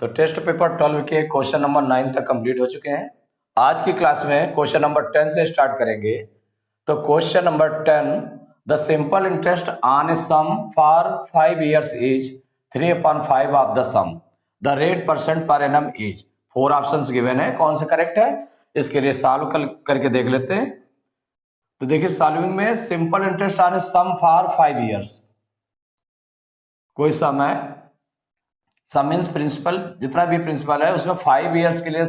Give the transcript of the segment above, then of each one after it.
तो test paper 12 के question number 9 तक कंप्लीट हो चुके हैं। आज की क्लास में क्वेश्चन नंबर 10 से स्टार्ट करेंगे। तो question number 10, the simple interest on a sum for 5 years is 3/5 of the sum, the rate percent per annum is. 4 options given है, कौन सा करेक्ट है इसके लिए सॉल्व करके देख लेते हैं। तो देखिए सॉल्विंग में simple interest on a sum for 5 years, कोई सम है, सम मीन्स प्रिंसिपल, जितना भी प्रिंसिपल है उसमें 5 years के लिए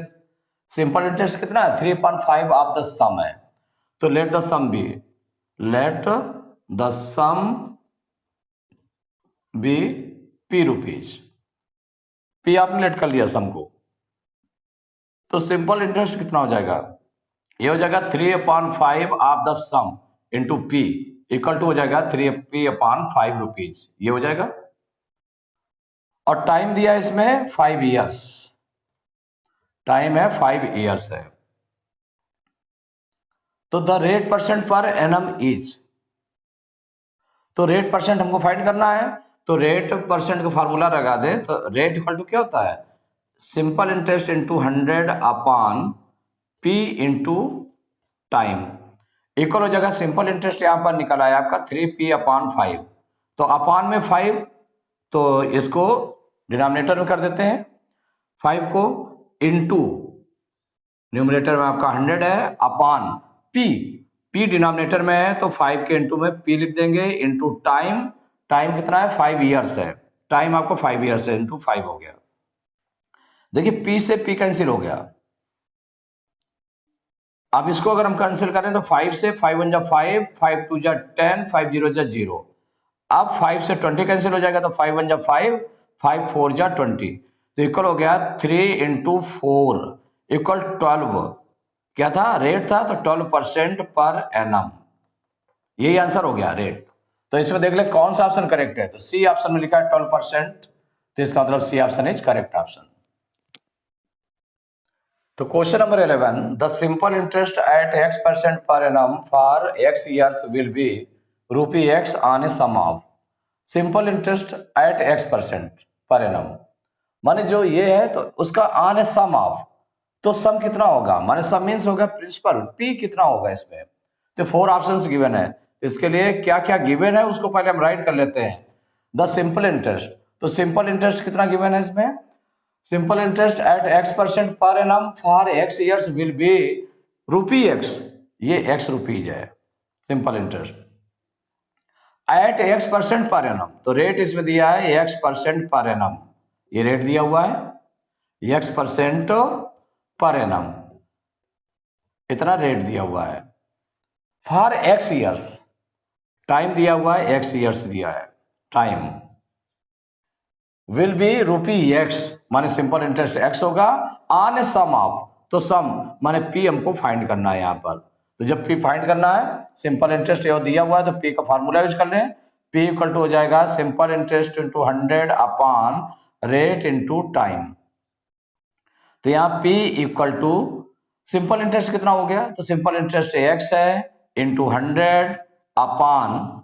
सिंपल इंटरेस्ट कितना है 3/5 ऑफ द सम है। तो let the sum be P rupees. P आपने लेट कर लिया सम को, तो सिंपल इंटरेस्ट कितना हो जाएगा, ये हो जाएगा 3/5 of the sum into P equal to हो जाएगा 3P/5 रुपीज, ये हो जाएगा। और टाइम दिया इसमें 5 years, टाइम है 5 years है। तो the rate percent per annum is, तो रेट परसेंट हमको फाइंड करना है। तो रेट परसेंट का फार्मूला लगा दें, तो रेट इक्वल टू क्या होता है, simple interest into 100/P into time equal हो जाएगा। सिंपल इंटरेस्ट यहां पर निकल आया आपका 3P/5, तो अपान में 5, तो इसको डिनोमिनेटर में कर देते हैं 5 को, इंटू न्यूमरेटर में आपका 100 है, अपान P डिनोमिनेटर में है तो 5 के इंटू में P लिख देंगे, इंटू टाइम, टाइम कितना है 5 years है, टाइम आपको 5 years है, इंटू 5 हो गया। देखिए P से P कैंसिल हो गया। अब इसको अगर हम कैंसिल करें तो 5 से 5 1 जा 5, 5 2 जा 10, 5 0 जा 0। अब 5 से 20 कैंसिल हो जाएगा, तो 5 1 जा 5, 5 4 जा 20, तो इक्वल हो गया 3 × 4 इक्वल 12। क्या था, रेट था, तो 12% पर एनम, यही आंसर हो गया रेट। तो इसमें देख ले कौन सा ऑप्शन करेक्ट है, तो सी ऑप्शन में लिखा है 12%, तो इसका मतलब C option is correct option. तो question number 11, the simple interest at x% per annum for x years will be ₹x on a sum of. Simple interest at x% per annum माने जो ये है, तो उसका ऑन ए सम ऑफ, तो सम कितना होगा, माने सम मीन्स होगा प्रिंसिपल, P कितना होगा इसमें। तो 4 ऑप्शंस गिवन है, इसके लिए क्या क्या गिवन है उसको पहले हम राइट कर लेते हैं। द सिंपल इंटरेस्ट, तो सिंपल इंटरेस्ट कितना गिवन है इसमें, simple interest at x% per annum for x years will be ₹x, ये x रुपीज है simple interest at x% per annum, तो रेट इसमें दिया है x% पर एनम, ये रेट दिया हुआ है x% पर एनम, इतना रेट दिया हुआ है। फॉर x years, टाइम दिया हुआ है x years दिया है, टाइम विल बी ₹x माने सिंपल इंटरेस्ट x होगा, ऑन ए सम ऑफ, तो सम माने P हमको फाइंड करना है यहाँ पर। तो जब P फाइंड करना है, सिंपल इंटरेस्ट ये दिया हुआ है, तो P का फार्मूला यूज कर लें। P इक्वल टू हो जाएगा simple interest into 100 upon rate into time. तो यहाँ P equal to simple interest कितना हो गया, तो सिंपल इंटरेस्ट x है इंटू 100 अपॉन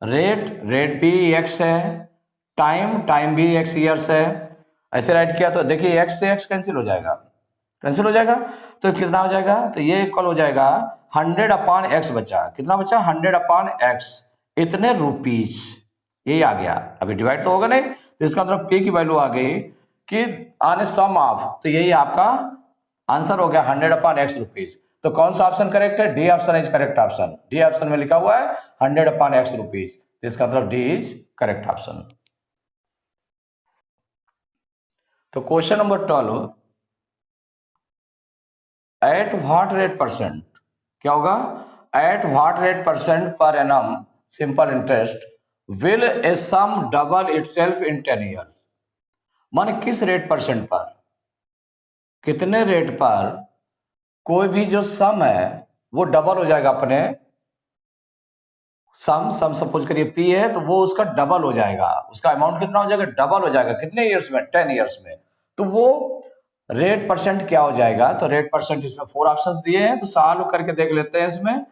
रेट भी x है, टाइम भी x years है। ऐसे राइट किया तो देखिए x से x कैंसिल हो जाएगा, तो कितना हो जाएगा, तो ये इक्वल हो जाएगा 100/x बचा, कितना बचा 100/x, इतने रुपीज, ये आ गया। अभी डिवाइड तो होगा नहीं, तो इसका मतलब P की वैल्यू आ गई कि ऑन ए सम ऑफ, तो यही आपका आंसर हो गया 100/x रुपीज। तो कौन सा ऑप्शन करेक्ट है, D option is correct option. D option में लिखा हुआ है 100/x रुपीज, तो इसका मतलब डी इज करेक्ट ऑप्शन। तो question number 12, at what rate percent, क्या होगा, at what rate percent per annum simple interest will a sum double itself in 10 years, माने किस रेट परसेंट पर, कितने रेट पर कोई भी जो सम है वो डबल हो जाएगा अपने, सम सपोज करिए P है, तो वो उसका डबल हो जाएगा, उसका अमाउंट कितना हो जाएगा, डबल हो जाएगा, कितने ईयर्स में 10 years में। तो वो रेट परसेंट क्या हो जाएगा, तो रेट परसेंट इसमें 4 ऑप्शंस दिए हैं, तो सॉल्व करके देख लेते हैं इसमें।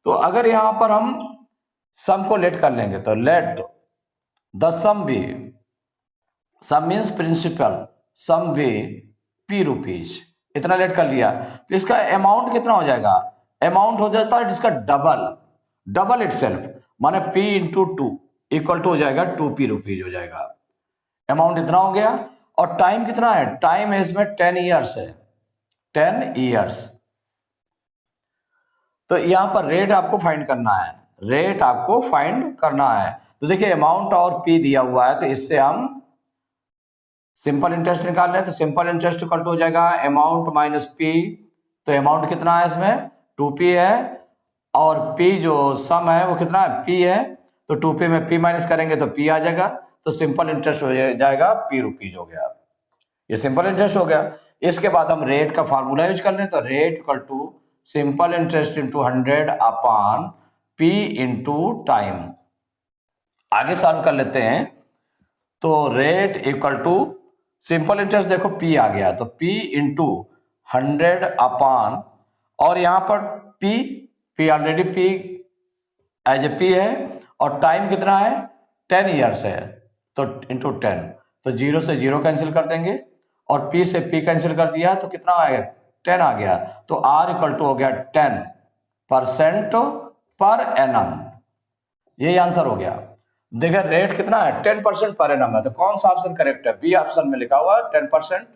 तो अगर यहां पर हम सम को लेट कर लेंगे, तो let the sum be, sum means principal, sum be P rupees, इतना लेट कर लिया तो इसका अमाउंट कितना हो जाएगा, अमाउंट हो जाता है इसका डबल इटसेल्फ, माने p into two equal to हो जाएगा 2p रुपीज हो जाएगा। अमाउंट इतना हो गया और टाइम कितना है, टाइम है इसमें 10 ईयर्स है, 10 ईयर्स। तो यहां पर रेट आपको फाइंड करना है, रेट आपको फाइंड करना है। तो देखिए अमाउंट और p दिया हुआ है तो इससे हम सिंपल इंटरेस्ट निकाल रहे हैं, तो सिंपल इंटरेस्ट इक्वल टू हो जाएगा अमाउंट माइनस p। तो अमाउंट कितना है इसमें 2p है और p जो सम है वो कितना है p है, तो 2p में p माइनस करेंगे तो p आ जाएगा, तो सिंपल इंटरेस्ट हो जाएगा p रुपीज हो गया, ये सिंपल इंटरेस्ट हो गया। इसके बाद हम रेट का फार्मूला यूज कर लें, तो rate equal to simple interest into 100 upon p into time. आगे सॉल्व कर लेते हैं, तो rate equal to simple interest देखो p आ गया, तो p इंटू 100 अपॉन और यहां पर p already p as a p है और टाइम कितना है 10 ईयर्स है, तो इंटू 10, तो 0 से 0 कैंसिल कर देंगे और p से p कैंसिल कर दिया तो कितना आएगा 10 आ गया, तो r इक्वल टू हो गया 10% पर एनम, यही आंसर हो गया। देखिए रेट कितना है 10% पर एनम है, तो कौन सा ऑप्शन करेक्ट है, बी ऑप्शन में लिखा हुआ है 10%,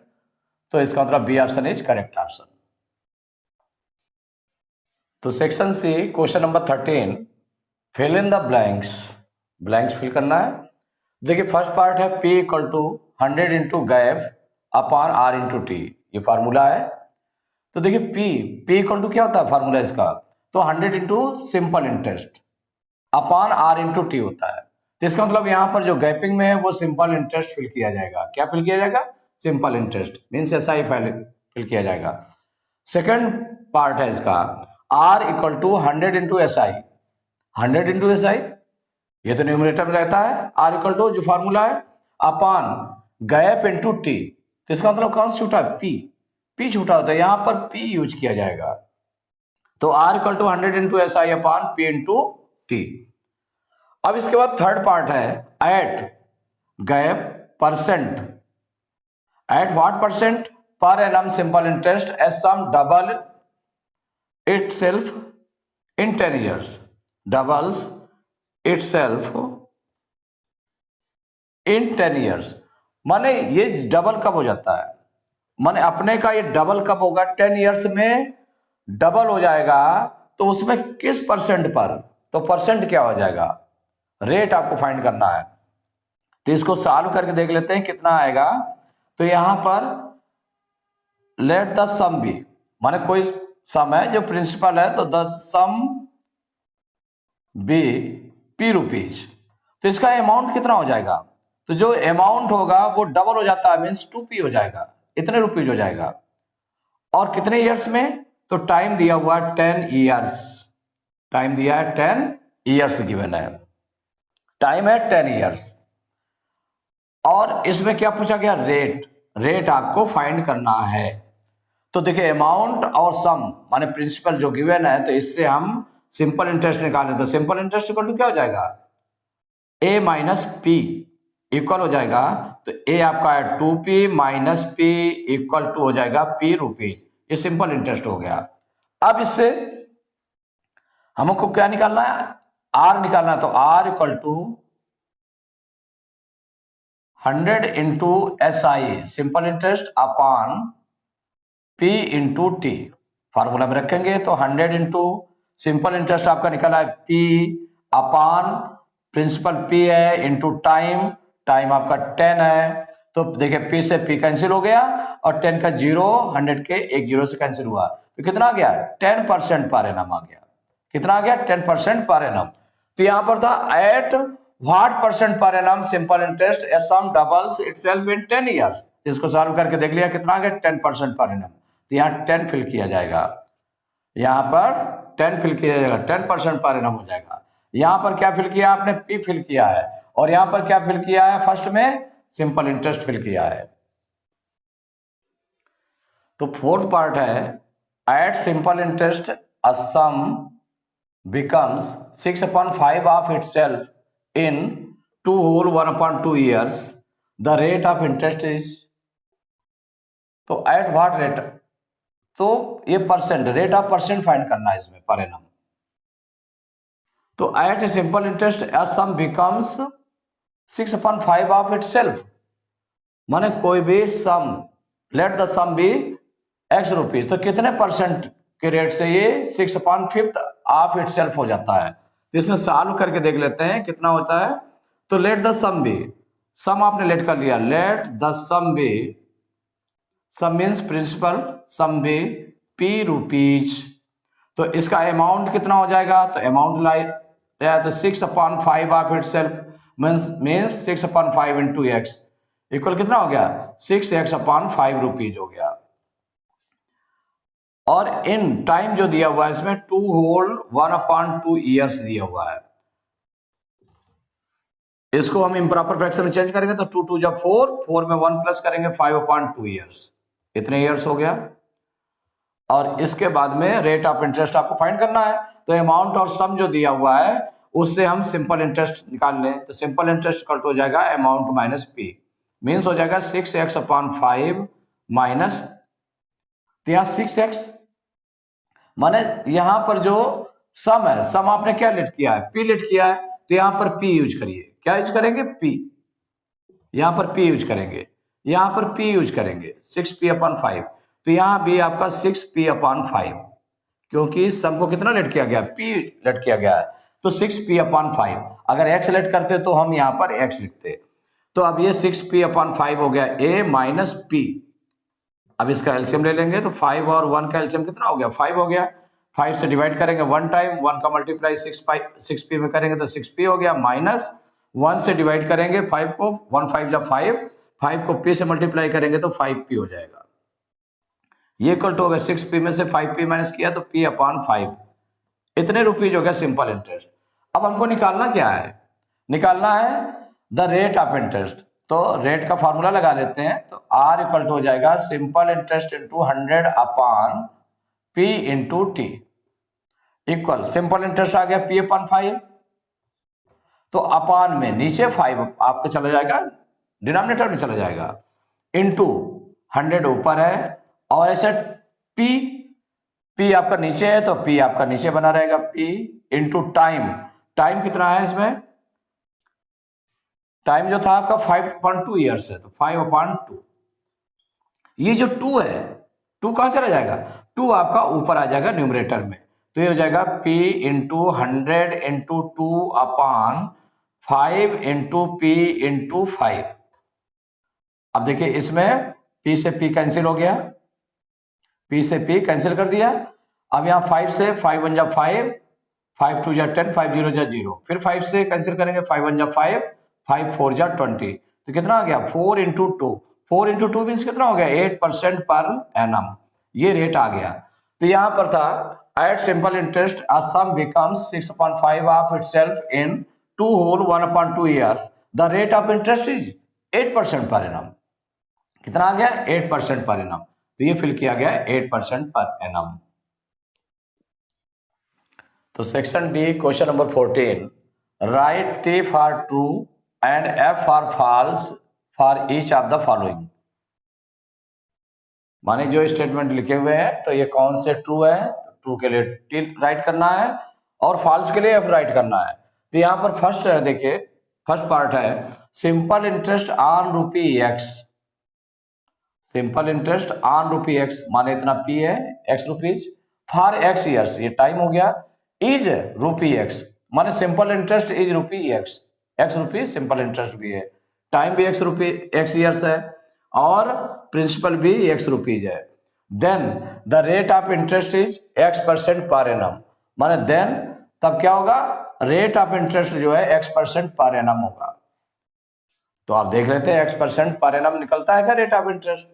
तो इसका मतलब B option is correct option. तो section C question number 13, fill in the blanks, blanks fill करना है। देखिए फर्स्ट पार्ट है p equal to 100 into gap upon r into T, ये फार्मूला है। तो देखिए p इक्वल टू क्या होता है फार्मूला इसका, तो 100 into simple interest upon r into T होता है, तो इसका मतलब यहाँ पर जो गैपिंग में है वो सिंपल इंटरेस्ट फिल किया जाएगा, क्या फिल किया जाएगा, simple interest means SI fill किया जाएगा। सेकंड पार्ट है इसका r equal to 100 into SI, 100 into SI ये तो न्यूमरेटर में रहता है, r इक्वल टू जो फार्मूला है अपॉन गैप इंटू टी, तो इसका मतलब कौन सा छूटा है p छूटा होता है, यहां पर p यूज किया जाएगा, तो r equal to 100 into SI upon p into T. अब इसके बाद थर्ड पार्ट है at gap percent, at what percent per annum simple interest as sum double itself in 10 years, doubles itself in 10 years, माने ये double कब हो जाता है, माने अपने का ये डबल कब होगा 10 इयर्स में डबल हो जाएगा, तो उसमें किस परसेंट पर, तो परसेंट क्या हो जाएगा, रेट आपको फाइंड करना है। तो इसको सॉल्व करके देख लेते हैं कितना आएगा। तो यहां पर लेट द सम बी, माने कोई सम है जो प्रिंसिपल है, तो the sum be p rupees, तो इसका अमाउंट कितना हो जाएगा, तो जो अमाउंट होगा वो डबल हो जाता है मीन्स 2p हो जाएगा, इतने रुपीज हो जाएगा, और कितने ईयर्स में, तो टाइम दिया हुआ 10 ईयर्स, टाइम दिया है 10 ईयर्स गिवन है, टाइम है 10 ईयर्स, और इसमें क्या पूछा गया रेट आपको फाइंड करना है। तो देखिए अमाउंट और सम माने प्रिंसिपल जो गिवन है, तो इससे हम सिंपल इंटरेस्ट निकालें, तो सिंपल इंटरेस्ट इक्वल टू क्या हो जाएगा a माइनस पी इक्वल हो जाएगा, तो a आपका है 2p minus p equal to हो जाएगा p रुपीज, ये सिंपल इंटरेस्ट हो गया। अब इससे हमको क्या निकालना है, r निकालना है, तो r equal to 100 into SI simple interest upon p into T, formula में रखेंगे, तो 100 इंटू सिंपल इंटरेस्ट आपका निकला है p अपॉन प्रिंसिपल p है इंटू टाइम आपका 10 है, तो देखिए p से p कैंसिल हो गया और 10 का 0 100 के एक 0 से कैंसिल हुआ, तो कितना आ गया 10% पर एनम आ गया, कितना आ गया 10% पर एनम। तो यहां पर था at what percent per annum simple interest as sum doubles itself in 10 years, इसको सॉल्व करके देख लिया कितना आ गया 10% पर एनम, तो यहाँ 10 फिल किया जाएगा, यहाँ पर 10 फिल किया जाएगा, 10% पर एनम हो जाएगा। यहाँ पर क्या फिल किया आपने p फिल किया है, और यहाँ पर क्या फिल किया है, फर्स्ट में सिंपल इंटरेस्ट फिल किया है। तो फोर्थ पार्ट है at simple interest a sum becomes 6/5 of itself in 2 whole 1/2 years, the rate of interest is तो एट व्हाट रेट, तो ये percent, rate of percent find करना है इसमें पर एनम। तो at simple interest as sum becomes 6/5 of itself, माने कोई भी sum, let the sum be X rupees, तो कितने परसेंट के रेट से ये 6/5 ऑफ इट सेल्फ हो जाता है। इसमें सॉल्व करके देख लेते हैं कितना होता है। तो let the sum be, sum आपने लेट कर लिया, let the sum be, sum means principal, sum be P rupees, तो इसका अमाउंट कितना हो जाएगा, तो अमाउंट लाइक तो 6/5 of it self means 6/5 into x equal कितना हो गया, 6x/5 रुपीज हो गया। और इन टाइम जो दिया हुआ है इसमें 2 होल 1/2 ईयर्स दिया हुआ है। इसको हम इम्प्रॉपर फ्रैक्शन में चेंज करेंगे तो 2 2 जब 4, 4 में 1 प्लस करेंगे 5/2 ईयर्स, इतने ईयर्स हो गया। और इसके बाद में रेट ऑफ इंटरेस्ट आपको फाइंड करना है, तो अमाउंट और सम जो दिया हुआ है उससे हम सिंपल इंटरेस्ट निकाल लें, तो सिंपल इंटरेस्ट कट हो जाएगा अमाउंट माइनस पी, मीन्स हो जाएगा 6x/5 माइनस, तो यहाँ 6x, माने यहां पर जो सम है, सम आपने क्या लेट किया है, पी लेट किया है, तो यहां पर पी यूज करिए, क्या यूज करेंगे, पी, यहां पर पी यूज करेंगे, यहां पर पी यूज करेंगे 6p/5, तो यहां भी आपका 6p/5, क्योंकि सम को कितना लेट किया गया, पी लेट किया गया है, तो 6p/5, अगर एक्स लेट करते तो हम यहां पर एक्स लिखते, तो अब ये 6p/5 हो गया ए माइनस पी। अब इसका एलसीएम ले लेंगे तो 5 और 1 का एलसीएम कितना हो गया, 5 हो गया। 5 से डिवाइड करेंगे 1 टाइम, 1 का मल्टीप्लाई 6p में करेंगे तो 6p हो गया, माइनस 1 से डिवाइड करेंगे 5 को, 1 5 जब 5, 5 को p से मल्टीप्लाई करेंगे तो 5p हो जाएगा। ये इक्वल टू हो गया 6p में से 5p माइनस किया तो p/5, इतने रुपीज हो गया सिंपल इंटरेस्ट। अब हमको निकालना क्या है, निकालना है द रेट ऑफ इंटरेस्ट, तो रेट का फॉर्मूला लगा लेते हैं, तो R इक्वल टू हो जाएगा simple interest into 100/P into T, equal simple interest आ गया P/5, तो अपान में नीचे 5 आपका चला जाएगा, डिनोमिनेटर में चला जाएगा, इंटू 100 ऊपर है, और ऐसे P आपका नीचे है तो P आपका नीचे बना रहेगा, P इंटू टाइम, टाइम कितना है इसमें, टाइम जो था आपका 5/2 ईयर्स है, तो 5/2, ये जो 2 है, 2 कहां चला जाएगा, 2 आपका ऊपर आ जाएगा न्यूमरेटर में, तो ये हो जाएगा P into 100 into 2/5 into P into 5। अब देखिए इसमें P से P कैंसिल हो गया, P से P कैंसिल कर दिया, अब यहाँ 5 से 5 1 जा 5, 5 2 जा 10, 5 0 जा 0, फिर 5 से कैंसिल करेंगे 5 1 जा 5, 5 4 जा 20, तो कितना आ गया 4 इंटू 2, 4 इंटू 2 मीन्स कितना हो गया 8% पर एनम, ये रेट आ गया। तो यहां पर था at simple interest a sum becomes 6/5 of itself in 2 whole 1/2 years, the rate of interest is 8% per annum, कितना आ गया 8% पर एनम, तो ये फिल किया गया 8% पर एनम। तो section D question number 14, write T for true and F for false for each of the following, माने जो statement लिखे हुए हैं तो ये कौन से ट्रू है, ट्रू के लिए T राइट करना है और फॉल्स के लिए F राइट करना है। तो यहां पर फर्स्ट है, देखिए फर्स्ट पार्ट है simple interest on ₹x, simple interest on ₹x माने इतना P है x rupees, for x years ये टाइम हो गया, इज ₹x माने simple interest is ₹x, x rupees simple interest भी है, टाइम भी x ईयर्स है, और प्रिंसिपल भी x रुपीज है। Then the rate of interest is x% per annum, माने देन तब क्या होगा, रेट ऑफ इंटरेस्ट जो है x% पर एनम होगा। तो आप देख लेते हैं x% पर एनम निकलता है क्या रेट ऑफ इंटरेस्ट,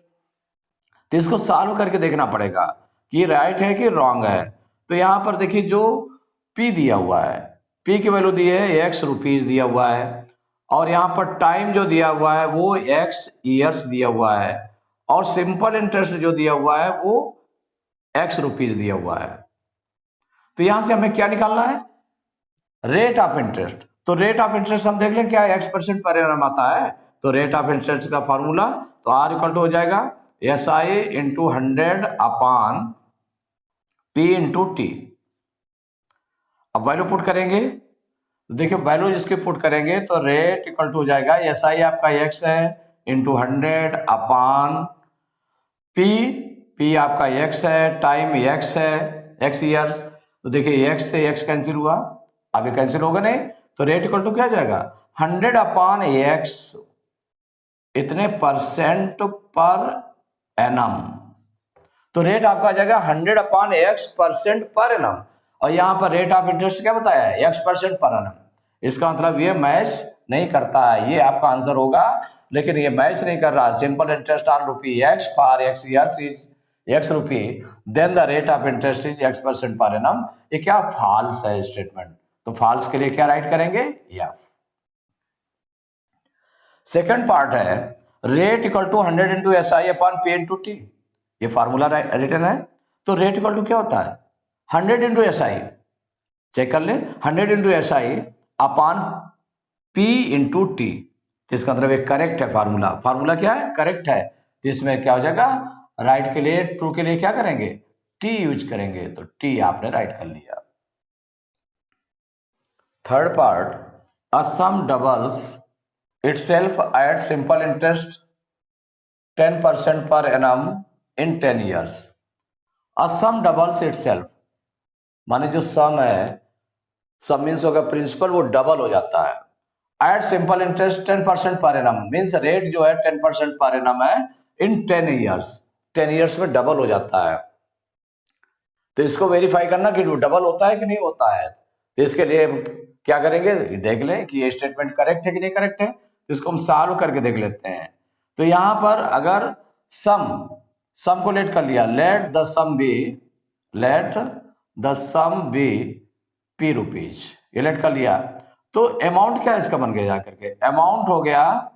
तो इसको सॉल्व करके देखना पड़ेगा कि राइट है कि रॉन्ग है। तो यहां पर देखिए जो P दिया हुआ है, P की वैल्यू दी है x रुपीज दिया हुआ है, और यहां पर टाइम जो दिया हुआ है वो x ईयर्स दिया हुआ है, और सिंपल इंटरेस्ट जो दिया हुआ है वो x रुपीज दिया हुआ है। तो यहां से हमें क्या निकालना है, रेट ऑफ इंटरेस्ट। तो रेट ऑफ इंटरेस्ट हम देख लें क्या x% पर एनम आता है, तो रेट ऑफ इंटरेस्ट का फॉर्मूला तो R इक्वल टू हो जाएगा SI into 100 upon P into T. अब वैल्यू पुट करेंगे तो देखिए वैल्यू जिसके पुट करेंगे तो रेट इक्वल टू हो जाएगा SI आपका x है इंटू 100 अपॉन P आपका x है टाइम x है x ईयर्स। तो देखिए x से x कैंसिल हुआ, अब ये कैंसिल होगा नहीं, तो रेट इक्वल टू क्या हो जाएगा 100 अपॉन x इतने परसेंट पर एनम। तो रेट आपका आ जाएगा 100 upon x percent per annum, और यहाँ पर रेट ऑफ इंटरेस्ट क्या बताया है x परसेंट पर एनम। इसका मतलब ये मैच नहीं करता है, ये आपका आंसर होगा, लेकिन ये मैच नहीं कर रहा। Simple interest on rupee x for x years is x rupee, then the rate of interest is x percent per annum. ये क्या फॉल्स है स्टेटमेंट, तो फॉल्स के लिए क्या राइट करेंगे या। सेकंड पार्ट है rate equal to 100 into S I upon P into T. ये फार्मूला रिटर्न है, तो रेट इक्वल टू क्या होता है 100 इंटू एस आई, चेक कर ले 100 into S I upon P into T. तो इसका मतलब एक करेक्ट है फार्मूला, फार्मूला क्या है करेक्ट है, तो इसमें क्या हो जाएगा राइट के लिए ट्रू के लिए क्या करेंगे टी यूज करेंगे, तो टी आपने राइट कर लिया। Third part, a sum doubles itself at simple interest 10% per annum in 10 years। A sum doubles itself, माने जो सम है, सम मीन्स होगा प्रिंसिपल वो डबल हो जाता है। At simple interest 10% per annum means rate जो है 10% पर एनम है इन 10 ईयर्स, 10 ईयर्स में डबल हो जाता है। तो इसको वेरीफाई करना कि डबल होता है कि नहीं होता है, तो इसके लिए क्या करेंगे देख लें कि ये स्टेटमेंट करेक्ट है कि नहीं करेक्ट है, तो इसको हम सॉल्व करके देख लेते हैं। तो यहां पर अगर सम को लेट कर लिया, let the sum be P rupees, ये लेट कर लिया, तो अमाउंट क्या इसका बन गया जाकर के अमाउंट हो गया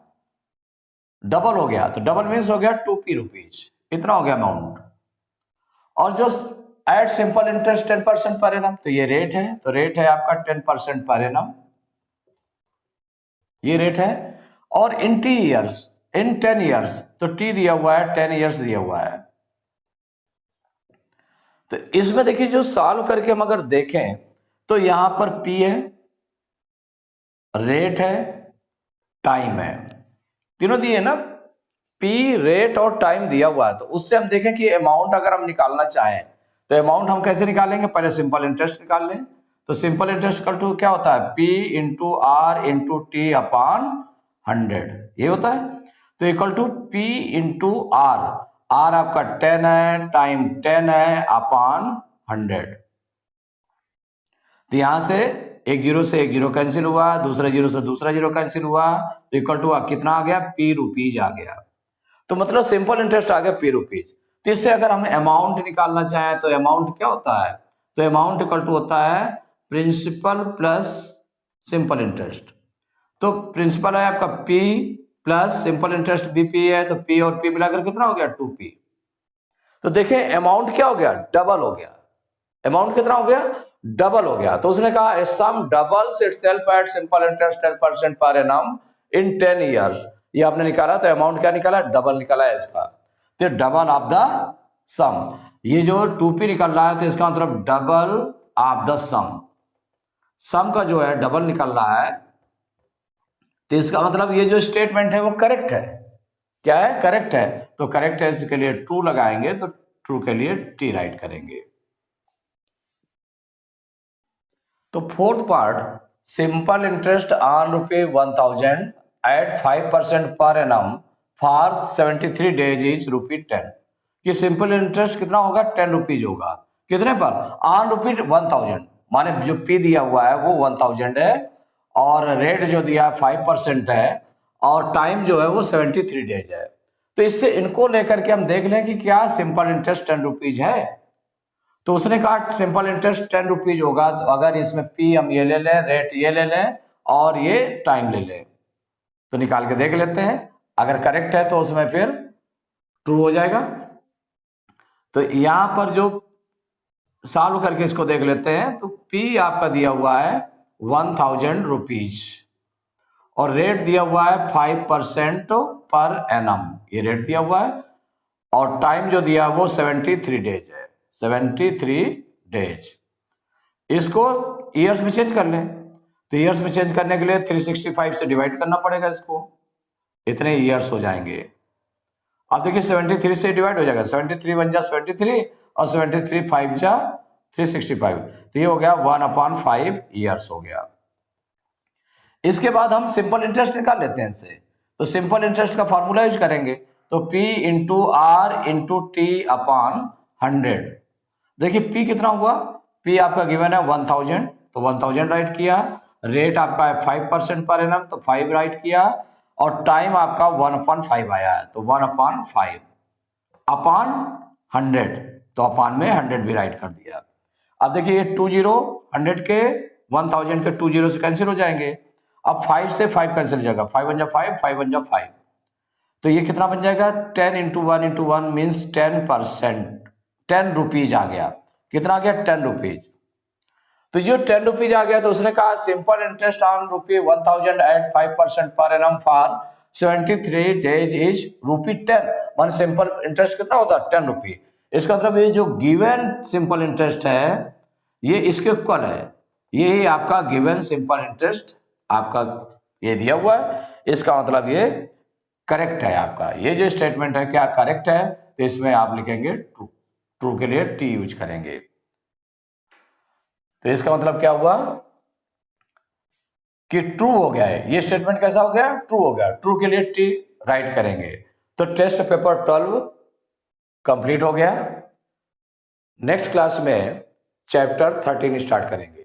डबल हो गया, तो डबल मीन्स हो गया 2p रुपीज, इतना हो गया अमाउंट। और जो eight simple interest 10% per annum, तो ये रेट है, तो रेट है आपका 10% पर एनम, ये रेट है। और इन टी ईयर्स इन 10 ईयर्स, तो टी दिया हुआ है 10 ईयर्स दिया हुआ है। तो इसमें देखिए जो सॉल्व करके हम अगर देखें तो यहां पर पी है, रेट है, टाइम है, तीनों दिए ना, पी रेट और टाइम दिया हुआ है। तो उससे हम देखें कि अमाउंट अगर हम निकालना चाहें तो अमाउंट हम कैसे निकालेंगे, पहले सिंपल इंटरेस्ट निकाल लें। तो सिंपल इंटरेस्ट इक्वल टू क्या होता है P into R into T upon 100, ये होता है। तो equal to P into R आपका 10 है, टाइम 10 है अपॉन 100। तो यहां से एक जीरो से एक जीरो कैंसिल हुआ, दूसरे जीरो से दूसरा जीरो कैंसिल हुआ, तो इक्वल टू कितना आ गया P रुपीज आ गया। तो मतलब सिंपल इंटरेस्ट आ गया P रुपीज। तो इससे अगर हम अमाउंट निकालना चाहें तो अमाउंट क्या होता है, तो अमाउंट इक्वल टू होता है प्रिंसिपल प्लस सिंपल इंटरेस्ट। तो प्रिंसिपल है आपका P plus simple interest BP है, तो P और P मिलाकर कितना हो गया 2P। तो देखें अमाउंट क्या हो गया डबल हो गया, अमाउंट कितना हो गया डबल हो गया। तो उसने कहा sum doubles itself at simple interest 10% per annum in 10 years. ये आपने निकाला तो अमाउंट क्या निकाला डबल निकाला है इसका, तो डबल ऑफ द सम। ये जो 2P निकल रहा है तो इसका मतलब डबल ऑफ द सम का जो है डबल निकल रहा है, तो इसका मतलब ये जो स्टेटमेंट है वो करेक्ट है। क्या है करेक्ट है, तो करेक्ट है इसके लिए ट्रू लगाएंगे, तो ट्रू के लिए टी राइट करेंगे। तो fourth part, simple interest on ₹1000 at 5% per annum for 73 days is ₹10। ये सिंपल इंटरेस्ट कितना होगा 10 रुपीज होगा, कितने पर ऑन ₹1000, माने जो पी दिया हुआ है वो 1000 है, और रेट जो दिया है 5% है, और टाइम जो है वो 73 डेज है। तो इससे इनको लेकर के हम देख लें कि क्या सिंपल इंटरेस्ट 10 रुपीज है। तो उसने कहा सिंपल इंटरेस्ट 10 रुपीज होगा, तो अगर इसमें पी हम ये ले लें, रेट ये ले लें, और ये टाइम ले लें, तो निकाल के देख लेते हैं। अगर करेक्ट है तो उसमें फिर ट्रू हो जाएगा। तो यहां पर जो सॉल्व करके इसको देख लेते हैं, तो पी आपका दिया हुआ है 1000 रुपीज, और रेट दिया हुआ है 5% पर एनम, ये रेट दिया हुआ है। और टाइम जो दिया वो 73 डेज है, 73 डेज। इसको ईयर्स में चेंज कर लें, तो ईयर्स में चेंज करने के लिए 365 से डिवाइड करना पड़ेगा इसको, इतने ईयर्स हो जाएंगे। अब देखिए 73 से डिवाइड हो जाएगा, 73 बन जा 73 और 73 5 जा 365, तो ये हो गया 1/5 ईयर्स हो गया। इसके बाद हम सिंपल इंटरेस्ट निकाल लेते हैं इससे, तो सिंपल इंटरेस्ट का फॉर्मूला यूज करेंगे, तो P into R into T upon 100। देखिए P कितना हुआ, P आपका गिवन है 1000, तो 1000 राइट किया, रेट आपका है 5% पर एनम, तो 5 राइट किया, और टाइम आपका 1/5 आया है, तो 1/5 अपॉन 100, तो अपॉन में 100 भी राइट कर दिया। अब देखिए ये 20 100 के 1000 के 20 से कैंसिल हो जाएंगे, अब 5 से 5 कैंसिल हो जाएगा, 5 1 जा 5, 5 1 जा 5, तो ये कितना बन जाएगा 10 इंटू 1 मीन्स 10%, 10 रुपीज आ गया। कितना आ गया 10 रुपीज। तो जो 10 रुपीज आ गया, तो उसने कहा simple interest on ₹1000 at 5% per annum for 73 days is ₹10। मान सिंपल इंटरेस्ट कितना होता है 10 रुपी। इसका मतलब ये जो गिवन सिंपल इंटरेस्ट है ये इसके इक्वल है, ये आपका गिवन सिंपल इंटरेस्ट आपका ये दिया हुआ है, इसका मतलब ये करेक्ट है आपका, ये जो स्टेटमेंट है क्या करेक्ट है, तो इसमें आप लिखेंगे ट्रू, ट्रू के लिए टी यूज करेंगे। तो इसका मतलब क्या हुआ कि ट्रू हो गया है, ये स्टेटमेंट कैसा हो गया ट्रू हो गया, ट्रू के लिए टी राइट करेंगे। तो टेस्ट पेपर 12 कंप्लीट हो गया। नेक्स्ट क्लास में चैप्टर 13 स्टार्ट करेंगे।